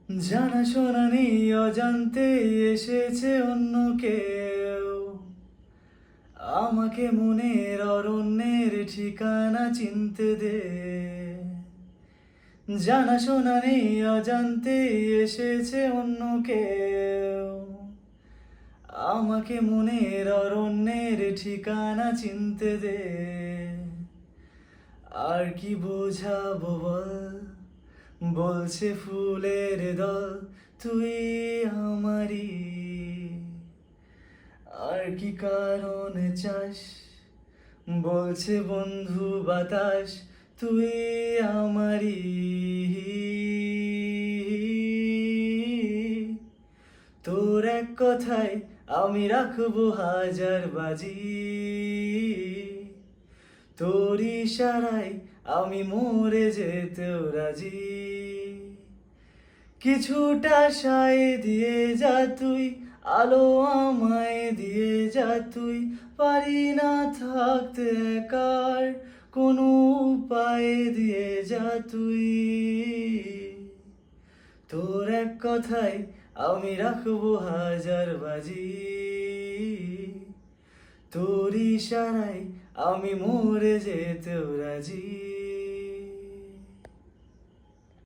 জানাশোনা নেই, অজান্তে এসেছে অন্য কেউ আমাকে মনের অরণ্যের ঠিকানা চিনতে দে। জানাশোনা নেই, অজান্তে এসেছে অন্য কেউ আমাকে মনের অরণ্যের ঠিকানা চিনতে দে। আর কি বোঝাবো বল, বলছে ফুলের দল তুই আমারই। আর কি কারণে চাস, বলছে বন্ধু বাতাস তুই আমারই। তোর এক কথায় আমি রাখবো হাজার বাজি, তোর ইশারায় আমি মরে যেতেও রাজি। কিছুটা সায় দিয়ে যা তুই, আলো আমায় দিয়ে যা তুই। পারি না থাকতে একার কোনো উপায় দিয়ে যা তুই। তোর এক কথায় আমি রাখবো হাজার বাজি, তোর ইশারায় আমি মরে যেতেও রাজি।